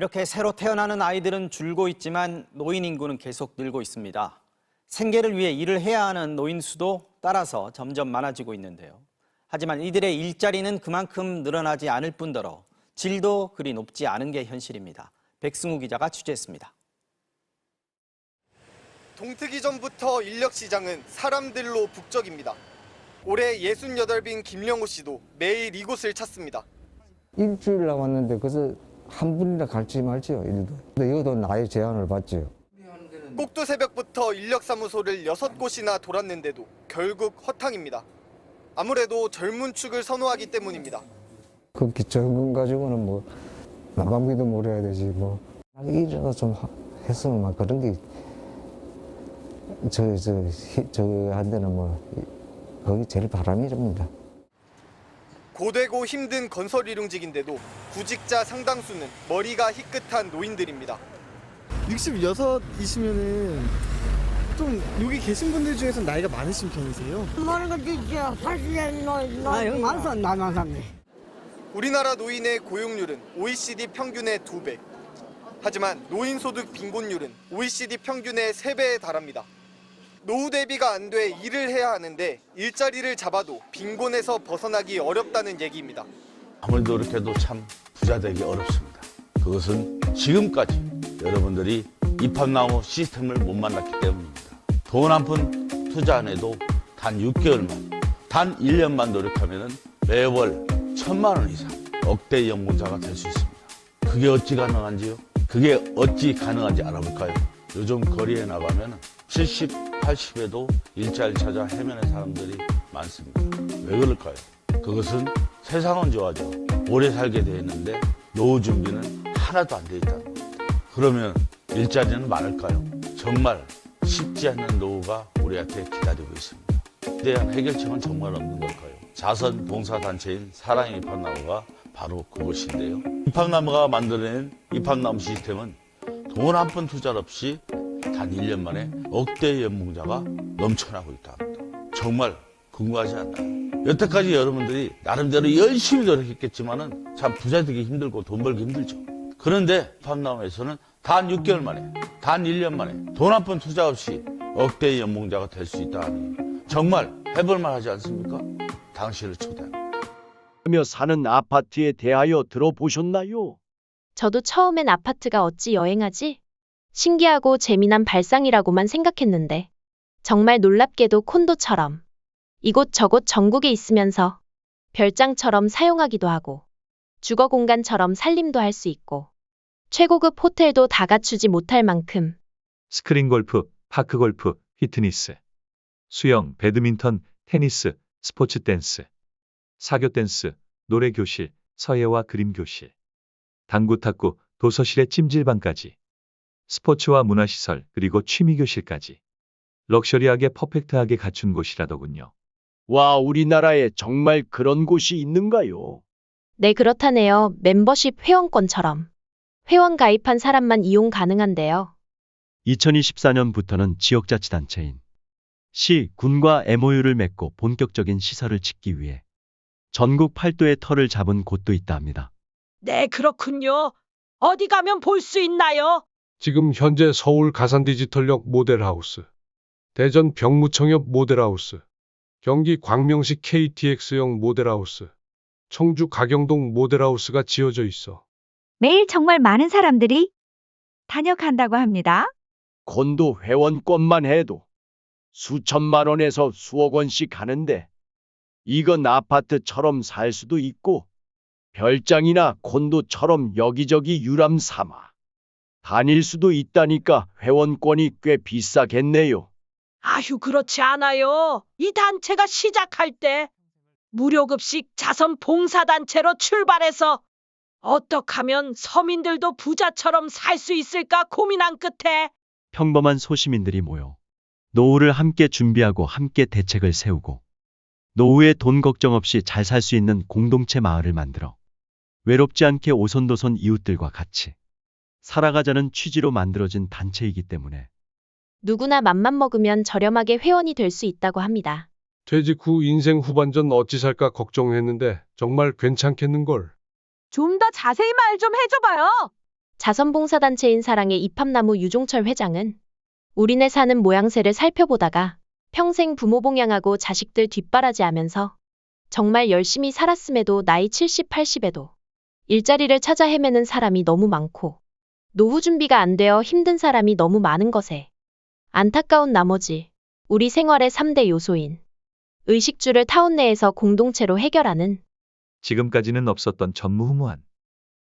이렇게 새로 태어나는 아이들은 줄고 있지만 노인 인구는 계속 늘고 있습니다. 생계를 위해 일을 해야 하는 노인 수도 따라서 점점 많아지고 있는데요. 하지만 이들의 일자리는 그만큼 늘어나지 않을 뿐더러 질도 그리 높지 않은 게 현실입니다. 백승우 기자가 취재했습니다. 동트기 전부터 인력시장은 사람들로 북적입니다. 올해 68빈 김영호 씨도 매일 이곳을 찾습니다. 일주일 남았는데 그래서 한 분이나 갈지 말지요, 일도. 근데 이것도 나의 제한을 받지요. 꼭두 새벽부터 인력사무소를 6곳이나 돌았는데도 결국 허탕입니다. 아무래도 젊은 축을 선호하기 때문입니다. 그 기초연금 가지고는 뭐 난방비도 물어야 되지 뭐. 일이라도 좀 했으면 막 그런 게 저한테는 뭐 거기 제일 바람이랍니다. 고되고 힘든 건설 일용직인데도 구직자 상당수는 머리가 희끗한 노인들입니다. 66이시면은 좀 여기 계신 분들 중에서 나이가 많으신 편이세요? 모르는 것도 있죠. 80년 여기 많소 나만 삽니다. 우리나라 노인의 고용률은 OECD 평균의 2배. 하지만 노인 소득 빈곤율은 OECD 평균의 3배에 달합니다. 노후 대비가 안 돼 일을 해야 하는데 일자리를 잡아도 빈곤에서 벗어나기 어렵다는 얘기입니다. 아무리 노력해도 참 부자 되기 어렵습니다. 그것은 지금까지 여러분들이 입학나무 시스템을 못 만났기 때문입니다. 돈 한 푼 투자 안 해도 단 6개월만, 단 1년만 노력하면 매월 1,000만 원 이상 억대 연봉자가 될 수 있습니다. 그게 어찌 가능한지요? 그게 어찌 가능한지 알아볼까요? 요즘 거리에 나가면 70, 80에도 일자리를 찾아 헤매는 사람들이 많습니다. 왜 그럴까요? 그것은 세상은 좋아져 오래 살게 돼 있는데 노후 준비는 하나도 안 돼 있다는 겁니다. 그러면 일자리는 많을까요? 정말 쉽지 않는 노후가 우리한테 기다리고 있습니다. 이에 대한 해결책은 정말 없는 걸까요? 자선 봉사단체인 사랑의 입학나무가 바로 그것인데요. 입학나무가 만들어낸 입학나무 시스템은 돈 한 푼 투자 없이 단 1년 만에 억대 연봉자가 넘쳐나고 있다 합니다. 정말 궁금하지 않나요? 여태까지 여러분들이 나름대로 열심히 노력했겠지만은 참 부자 되기 힘들고 돈 벌기 힘들죠. 그런데 입학나무에서는 단 6개월 만에, 단 1년 만에 돈 한 푼 투자 없이 억대 연봉자가 될 수 있다 하니 정말 해볼만 하지 않습니까? 당신을 초대합니다. 며 사는 아파트에 대하여 들어보셨나요? 저도 처음엔 아파트가 어찌 여행하지? 신기하고 재미난 발상이라고만 생각했는데 정말 놀랍게도 콘도처럼 이곳저곳 전국에 있으면서 별장처럼 사용하기도 하고 주거 공간처럼 살림도 할 수 있고 최고급 호텔도 다 갖추지 못할 만큼 스크린 골프, 파크 골프, 피트니스, 수영, 배드민턴, 테니스, 스포츠 댄스, 사교 댄스, 노래 교실, 서예와 그림 교실, 당구 탁구, 도서실의 찜질방까지 스포츠와 문화시설 그리고 취미교실까지 럭셔리하게 퍼펙트하게 갖춘 곳이라더군요. 와, 우리나라에 정말 그런 곳이 있는가요? 네, 그렇다네요. 멤버십 회원권처럼 회원 가입한 사람만 이용 가능한데요. 2024년부터는 지역자치단체인 시, 군과 MOU를 맺고 본격적인 시설을 짓기 위해 전국 8도의 터를 잡은 곳도 있다 합니다. 네, 그렇군요. 어디 가면 볼 수 있나요? 지금 현재 서울 가산디지털역 모델하우스, 대전 병무청역 모델하우스, 경기 광명시 KTX역 모델하우스, 청주 가경동 모델하우스가 지어져 있어. 매일 정말 많은 사람들이 다녀간다고 합니다. 콘도 회원권만 해도 수천만 원에서 수억 원씩 하는데 이건 아파트처럼 살 수도 있고 별장이나 콘도처럼 여기저기 유람 삼아 다닐 수도 있다니까 회원권이 꽤 비싸겠네요. 아휴, 그렇지 않아요. 이 단체가 시작할 때 무료급식 자선 봉사단체로 출발해서 어떻게 하면 서민들도 부자처럼 살 수 있을까 고민한 끝에 평범한 소시민들이 모여 노후를 함께 준비하고 함께 대책을 세우고 노후에 돈 걱정 없이 잘 살 수 있는 공동체 마을을 만들어 외롭지 않게 오손도손 이웃들과 같이 살아가자는 취지로 만들어진 단체이기 때문에 누구나 맘만 먹으면 저렴하게 회원이 될 수 있다고 합니다. 퇴직 후 인생 후반전 어찌 살까 걱정했는데 정말 괜찮겠는걸. 좀 더 자세히 말 좀 해줘봐요. 자선봉사단체인 사랑의 이팝나무 유종철 회장은 우리네 사는 모양새를 살펴보다가 평생 부모 봉양하고 자식들 뒷바라지하면서 정말 열심히 살았음에도 나이 70, 80에도 일자리를 찾아 헤매는 사람이 너무 많고 노후 준비가 안 되어 힘든 사람이 너무 많은 것에 안타까운 나머지 우리 생활의 3대 요소인 의식주를 타운 내에서 공동체로 해결하는 지금까지는 없었던 전무후무한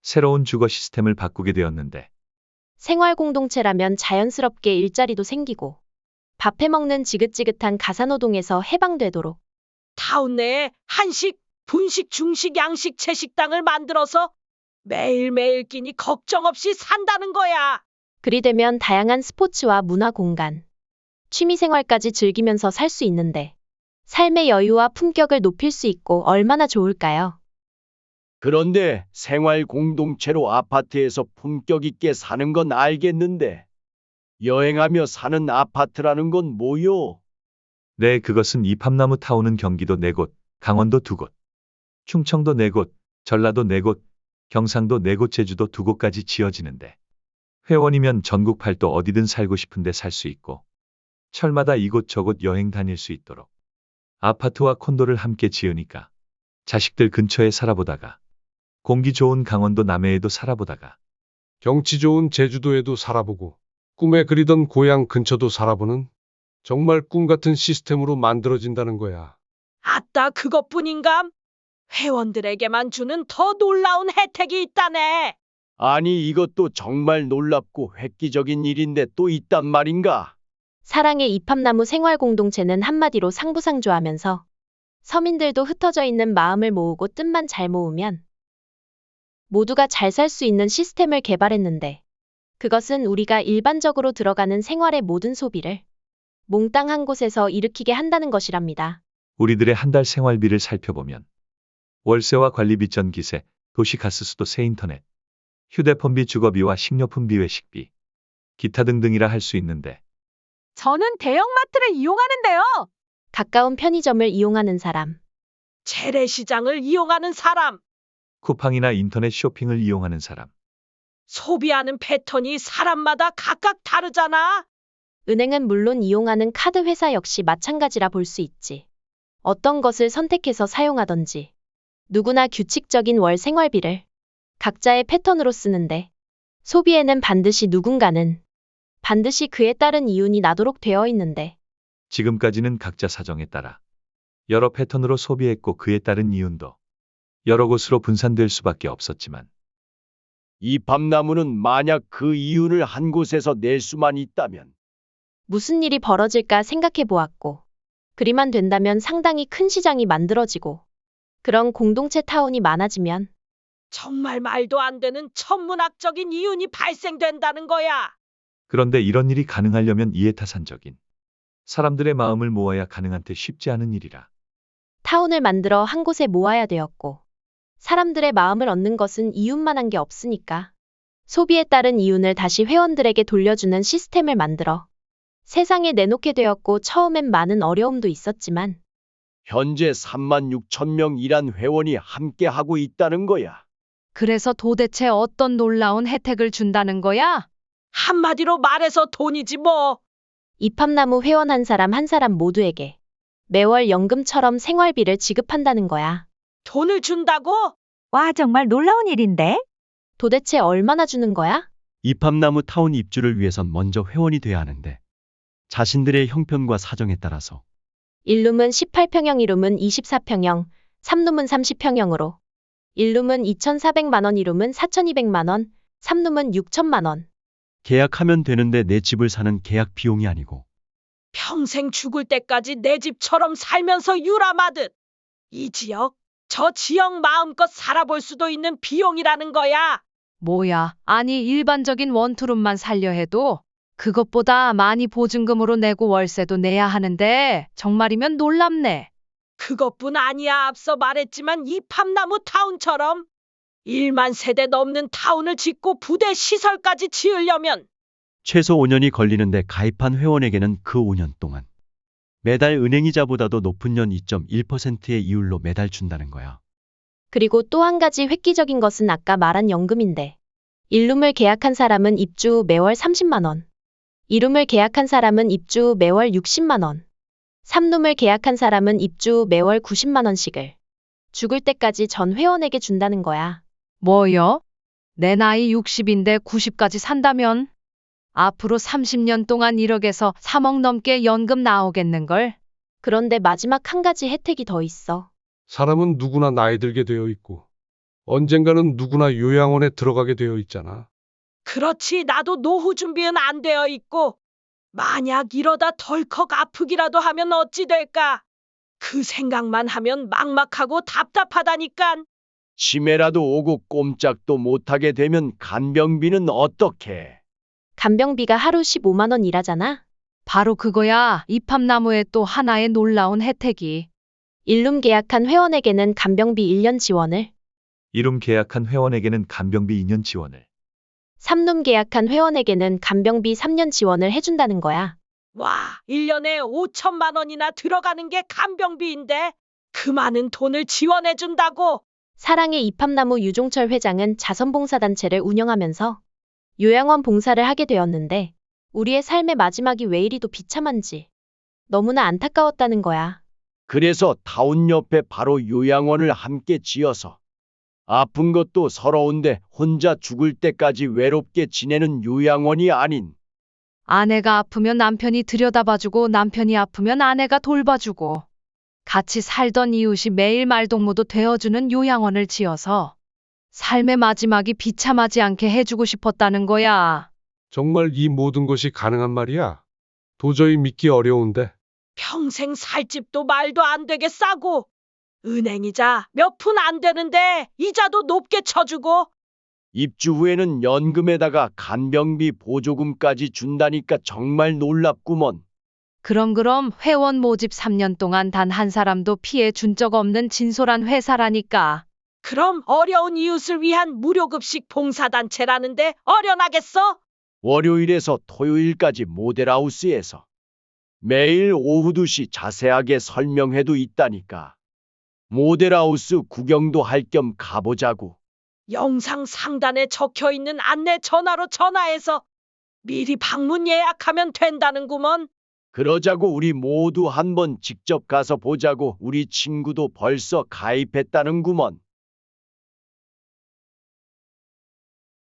새로운 주거 시스템을 바꾸게 되었는데 생활 공동체라면 자연스럽게 일자리도 생기고 밥 해먹는 지긋지긋한 가사노동에서 해방되도록 타운 내에 한식, 분식, 중식, 양식, 채식당을 만들어서 매일매일 끼니 걱정 없이 산다는 거야. 그리 되면 다양한 스포츠와 문화 공간, 취미생활까지 즐기면서 살 수 있는데 삶의 여유와 품격을 높일 수 있고 얼마나 좋을까요? 그런데 생활 공동체로 아파트에서 품격 있게 사는 건 알겠는데 여행하며 사는 아파트라는 건 뭐요? 네, 그것은 이팝나무 타운은 경기도 4곳, 강원도 2곳, 충청도 4곳, 전라도 4곳, 경상도 4곳, 제주도 2곳까지 지어지는데 회원이면 전국 팔도 어디든 살고 싶은데 살 수 있고 철마다 이곳저곳 여행 다닐 수 있도록 아파트와 콘도를 함께 지으니까 자식들 근처에 살아보다가 공기 좋은 강원도 남해에도 살아보다가 경치 좋은 제주도에도 살아보고 꿈에 그리던 고향 근처도 살아보는 정말 꿈 같은 시스템으로 만들어진다는 거야. 아따 그것뿐인감? 회원들에게만 주는 더 놀라운 혜택이 있다네. 아니 이것도 정말 놀랍고 획기적인 일인데 또 있단 말인가? 사랑의 이팝나무 생활공동체는 한마디로 상부상조하면서 서민들도 흩어져 있는 마음을 모으고 뜻만 잘 모으면 모두가 잘 살 수 있는 시스템을 개발했는데 그것은 우리가 일반적으로 들어가는 생활의 모든 소비를 몽땅 한 곳에서 일으키게 한다는 것이랍니다. 우리들의 한 달 생활비를 살펴보면 월세와 관리비, 전기세, 도시가스수도, 새 인터넷, 휴대폰비, 주거비와 식료품비, 외식비, 기타 등등이라 할 수 있는데 저는 대형마트를 이용하는데요. 가까운 편의점을 이용하는 사람, 재래시장을 이용하는 사람, 쿠팡이나 인터넷 쇼핑을 이용하는 사람, 소비하는 패턴이 사람마다 각각 다르잖아. 은행은 물론 이용하는 카드 회사 역시 마찬가지라 볼 수 있지. 어떤 것을 선택해서 사용하던지 누구나 규칙적인 월 생활비를 각자의 패턴으로 쓰는데 소비에는 반드시 누군가는 반드시 그에 따른 이윤이 나도록 되어 있는데 지금까지는 각자 사정에 따라 여러 패턴으로 소비했고 그에 따른 이윤도 여러 곳으로 분산될 수밖에 없었지만 이팝나무는 만약 그 이윤을 한 곳에서 낼 수만 있다면 무슨 일이 벌어질까 생각해 보았고 그리만 된다면 상당히 큰 시장이 만들어지고 그런 공동체 타운이 많아지면 정말 말도 안 되는 천문학적인 이윤이 발생된다는 거야. 그런데 이런 일이 가능하려면 이해타산적인 사람들의 마음을 모아야 가능한데 쉽지 않은 일이라 타운을 만들어 한 곳에 모아야 되었고 사람들의 마음을 얻는 것은 이윤만한 게 없으니까 소비에 따른 이윤을 다시 회원들에게 돌려주는 시스템을 만들어 세상에 내놓게 되었고 처음엔 많은 어려움도 있었지만 현재 36,000명 일한 회원이 함께 하고 있다는 거야. 그래서 도대체 어떤 놀라운 혜택을 준다는 거야? 한마디로 말해서 돈이지 뭐. 이팝나무 회원 한 사람 모두에게 매월 연금처럼 생활비를 지급한다는 거야. 돈을 준다고? 와, 정말 놀라운 일인데? 도대체 얼마나 주는 거야? 이팝나무 타운 입주를 위해선 먼저 회원이 돼야 하는데 자신들의 형편과 사정에 따라서 1룸은 18평형, 2룸은 24평형, 3룸은 30평형으로 1룸은 2,400만 원, 2룸은 4,200만 원, 3룸은 6,000만 원. 계약하면 되는데 내 집을 사는 계약 비용이 아니고 평생 죽을 때까지 내 집처럼 살면서 유람하듯 이 지역, 저 지역 마음껏 살아볼 수도 있는 비용이라는 거야. 뭐야, 아니 일반적인 원투룸만 살려 해도 그것보다 많이 보증금으로 내고 월세도 내야 하는데 정말이면 놀랍네. 그것뿐 아니야. 앞서 말했지만 이팝나무 타운처럼 1만 세대 넘는 타운을 짓고 부대 시설까지 지으려면 최소 5년이 걸리는데 가입한 회원에게는 그 5년 동안 매달 은행이자보다도 높은 연 2.1%의 이율로 매달 준다는 거야. 그리고 또 한 가지 획기적인 것은 아까 말한 연금인데 1룸을 계약한 사람은 입주 매월 30만 원. 2룸을 계약한 사람은 입주 매월 60만 원. 3룸을 계약한 사람은 입주 매월 90만 원씩을 죽을 때까지 전 회원에게 준다는 거야. 뭐요? 내 나이 60인데 90까지 산다면? 앞으로 30년 동안 1억에서 3억 넘게 연금 나오겠는걸? 그런데 마지막 한 가지 혜택이 더 있어. 사람은 누구나 나이 들게 되어 있고 언젠가는 누구나 요양원에 들어가게 되어 있잖아. 그렇지, 나도 노후 준비는 안 되어 있고 만약 이러다 덜컥 아프기라도 하면 어찌 될까? 그 생각만 하면 막막하고 답답하다니깐. 치매라도 오고 꼼짝도 못하게 되면 간병비는 어떻게? 간병비가 하루 15만 원 일하잖아. 바로 그거야. 이팝나무의 또 하나의 놀라운 혜택이. 1룸 계약한 회원에게는 간병비 1년 지원을, 2룸 계약한 회원에게는 간병비 2년 지원을, 3룸 계약한 회원에게는 간병비 3년 지원을 해준다는 거야. 와, 1년에 5천만 원이나 들어가는 게 간병비인데 그 많은 돈을 지원해 준다고? 사랑의 이팝나무 유종철 회장은 자선봉사단체를 운영하면서 요양원 봉사를 하게 되었는데 우리의 삶의 마지막이 왜 이리도 비참한지 너무나 안타까웠다는 거야. 그래서 타운 옆에 바로 요양원을 함께 지어서 아픈 것도 서러운데 혼자 죽을 때까지 외롭게 지내는 요양원이 아닌 아내가 아프면 남편이 들여다봐주고 남편이 아프면 아내가 돌봐주고 같이 살던 이웃이 매일 말동무도 되어주는 요양원을 지어서 삶의 마지막이 비참하지 않게 해주고 싶었다는 거야. 정말 이 모든 것이 가능한 말이야? 도저히 믿기 어려운데. 평생 살 집도 말도 안 되게 싸고 은행이자 몇 푼 안 되는데 이자도 높게 쳐주고 입주 후에는 연금에다가 간병비 보조금까지 준다니까 정말 놀랍구먼. 그럼 회원 모집 3년 동안 단 한 사람도 피해 준 적 없는 진솔한 회사라니까. 그럼 어려운 이웃을 위한 무료급식 봉사단체라는데 어련하겠어? 월요일에서 토요일까지 모델하우스에서 매일 오후 2시 자세하게 설명회도 있다니까. 모델하우스 구경도 할 겸 가보자고. 영상 상단에 적혀있는 안내 전화로 전화해서 미리 방문 예약하면 된다는구먼. 그러자고 우리 모두 한번 직접 가서 보자고. 우리 친구도 벌써 가입했다는구먼.